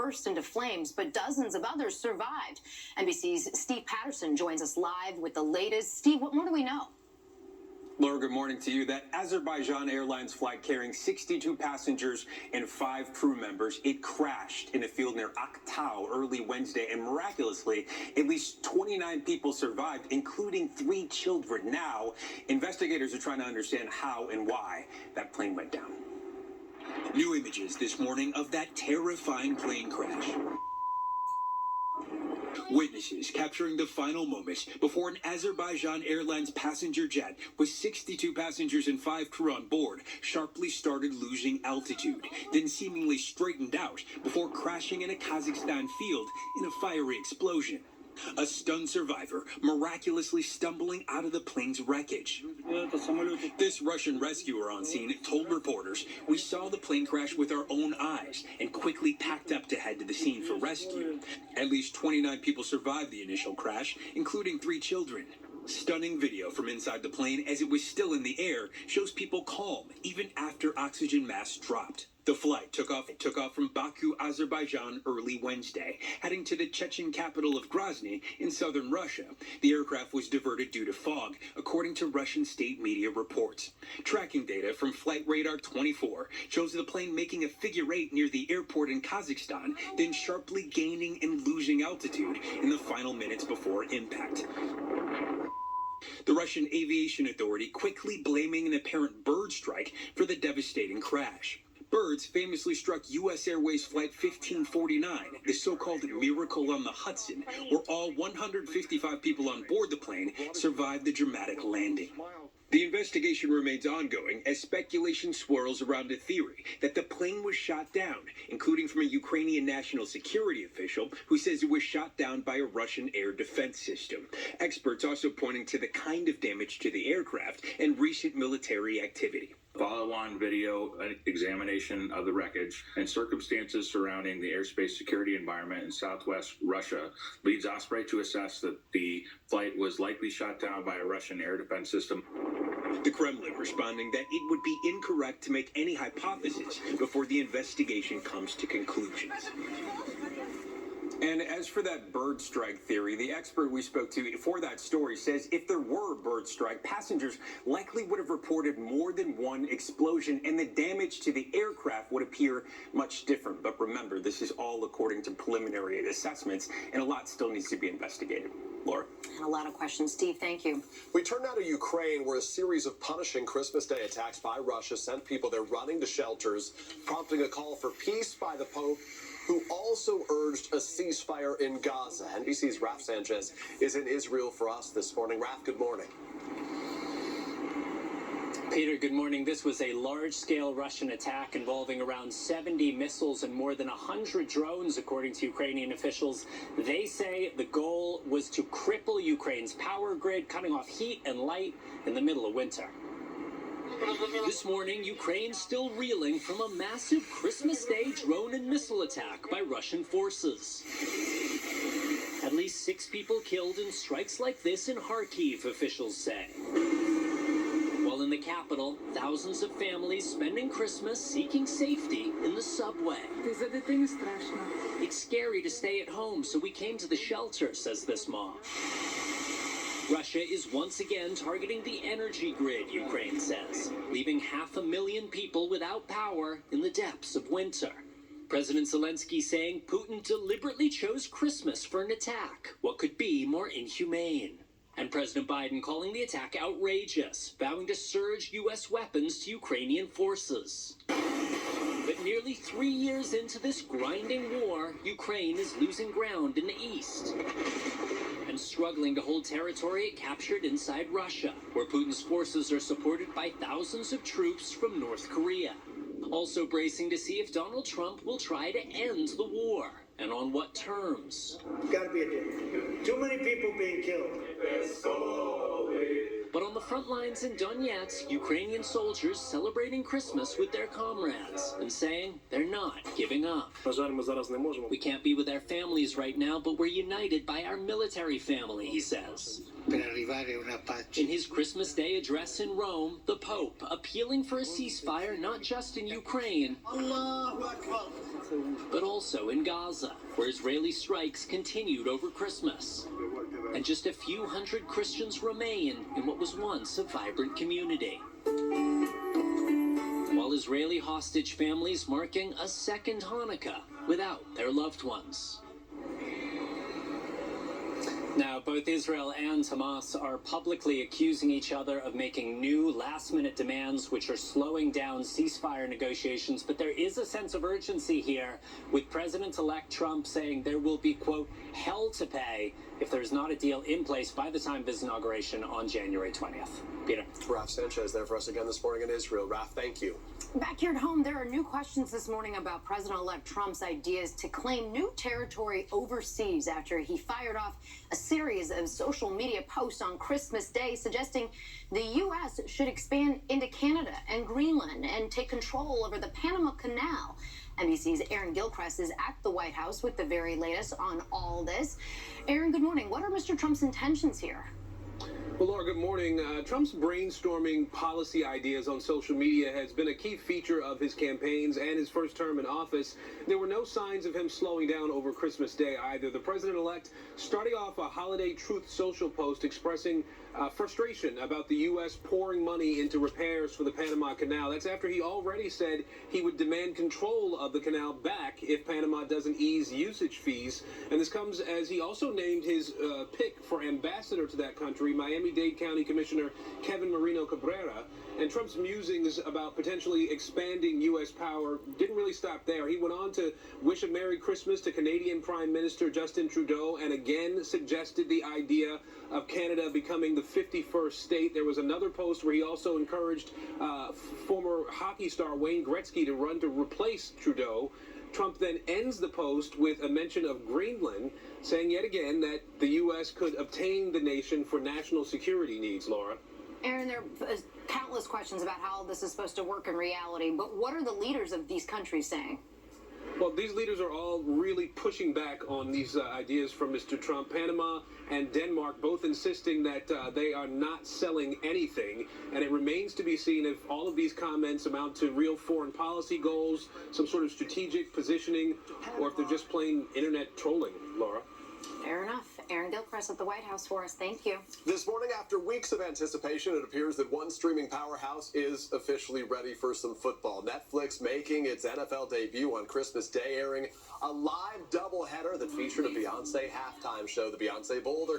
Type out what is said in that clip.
burst into flames, but dozens of others survived. NBC's Steve Patterson joins us live with the latest. Steve, what more do we know? Laura, good morning to you. That Azerbaijan Airlines flight carrying 62 passengers and 5 crew members, it crashed in a field near Aktau early Wednesday, and miraculously, at least 29 people survived, including 3 children. Now, investigators are trying to understand how and why that plane went down. New images this morning of that terrifying plane crash. Witnesses capturing the final moments before an Azerbaijan Airlines passenger jet with 62 passengers and 5 crew on board sharply started losing altitude, then seemingly straightened out before crashing in a Kazakhstan field in a fiery explosion. A stunned survivor miraculously stumbling out of the plane's wreckage. This Russian rescuer on scene told reporters, "We saw the plane crash with our own eyes and quickly packed up to head to the scene for rescue." At least 29 people survived the initial crash, including 3 children. Stunning video from inside the plane as it was still in the air shows people calm even after oxygen masks dropped. The flight took off from Baku, Azerbaijan early Wednesday, heading to the Chechen capital of Grozny in southern Russia. The aircraft was diverted due to fog, according to Russian state media reports. Tracking data from Flight Radar 24 shows the plane making a figure 8 near the airport in Kazakhstan, then sharply gaining and losing altitude in the final minutes before impact. The Russian Aviation Authority quickly blaming an apparent bird strike for the devastating crash. Birds famously struck U.S. Airways Flight 1549, the so-called Miracle on the Hudson, where all 155 people on board the plane survived the dramatic landing. The investigation remains ongoing as speculation swirls around a theory that the plane was shot down, including from a Ukrainian national security official who says it was shot down by a Russian air defense system. Experts also pointing to the kind of damage to the aircraft and recent military activity. Follow-on video examination of the wreckage and circumstances surrounding the airspace security environment in southwest Russia leads Osprey to assess that the flight was likely shot down by a Russian air defense system. The Kremlin responding that it would be incorrect to make any hypothesis before the investigation comes to conclusions. And as for that bird strike theory, the expert we spoke to for that story says if there were a bird strike, passengers likely would have reported more than one explosion, and the damage to the aircraft would appear much different. But remember, this is all according to preliminary assessments, and a lot still needs to be investigated. Laura? And a lot of questions. Steve, thank you. We turn now to Ukraine, where a series of punishing Christmas Day attacks by Russia sent people there running to shelters, prompting a call for peace by the Pope, who also urged a ceasefire in Gaza. NBC's Raf Sanchez is in Israel for us this morning. Raf, good morning. Peter, good morning. This was a large-scale Russian attack involving around 70 missiles and more than 100 drones, according to Ukrainian officials. They say the goal was to cripple Ukraine's power grid, cutting off heat and light in the middle of winter. This morning, Ukraine's still reeling from a massive Christmas Day drone and missile attack by Russian forces. At least 6 people killed in strikes like this in Kharkiv, officials say. While in the capital, thousands of families spending Christmas seeking safety in the subway. It's scary to stay at home, so we came to the shelter, says this mom. Russia is once again targeting the energy grid, Ukraine says, leaving 500,000 people without power in the depths of winter. President Zelensky saying Putin deliberately chose Christmas for an attack. What could be more inhumane? And President Biden calling the attack outrageous, vowing to surge U.S. weapons to Ukrainian forces. But nearly 3 years into this grinding war, Ukraine is losing ground in the east and struggling to hold territory it captured inside Russia, where Putin's forces are supported by thousands of troops from North Korea. Also bracing to see if Donald Trump will try to end the war, and on what terms. Gotta be a deal. Too many people being killed. But on the front lines in Donetsk, Ukrainian soldiers celebrating Christmas with their comrades and saying they're not giving up. We can't be with our families right now, but we're united by our military family, he says. per arrivare a una pace. In his Christmas Day address in Rome, the Pope appealing for a ceasefire not just in Ukraine, but also in Gaza, where Israeli strikes continued over Christmas. And just a few hundred Christians remain in what was once a vibrant community. While Israeli hostage families marking a second Hanukkah without their loved ones. Now, both Israel and Hamas are publicly accusing each other of making new last-minute demands which are slowing down ceasefire negotiations. But there is a sense of urgency here, with President-elect Trump saying there will be, quote, hell to pay if there's not a deal in place by the time of his inauguration on January 20th. Peter. Raf Sanchez there for us again this morning in Israel. Raf, thank you. Back here at home, there are new questions this morning about President-elect Trump's ideas to claim new territory overseas after he fired off a series of social media posts on Christmas Day suggesting the U.S. should expand into Canada and Greenland and take control over the Panama Canal. NBC's Aaron Gilchrist is at the White House with the very latest on all this. Aaron, good morning. What are Mr. Trump's intentions here? Well, Laura, good morning. Trump's brainstorming policy ideas on social media has been a key feature of his campaigns and his first term in office. There were no signs of him slowing down over Christmas Day either. The president-elect starting off a holiday truth social post expressing frustration about the U.S. pouring money into repairs for the Panama Canal. That's after he already said he would demand control of the canal back if Panama doesn't ease usage fees. And this comes as he also named his pick for ambassador to that country, Miami-Dade County Commissioner Kevin Marino Cabrera. And Trump's musings about potentially expanding U.S. power didn't really stop there. He went on to wish a Merry Christmas to Canadian Prime Minister Justin Trudeau and again suggested the idea of Canada becoming the 51st state. There was another post where he also encouraged former hockey star Wayne Gretzky to run to replace Trudeau. Trump then ends the post with a mention of Greenland, saying yet again that the U.S. could obtain the nation for national security needs, Laura. Aaron, there are countless questions about how this is supposed to work in reality, but what are the leaders of these countries saying? Well, these leaders are all really pushing back on these ideas from Mr. Trump. Panama and Denmark both insisting that they are not selling anything, and it remains to be seen if all of these comments amount to real foreign policy goals, some sort of strategic positioning, or if they're just plain internet trolling, Laura. Fair enough. Aaron Gilchrist at the White House for us. Thank you. This morning, after weeks of anticipation, it appears that one streaming powerhouse is officially ready for some football. Netflix making its NFL debut on Christmas Day, airing a live doubleheader that featured a Beyonce halftime show, the Beyonce Bowl. They're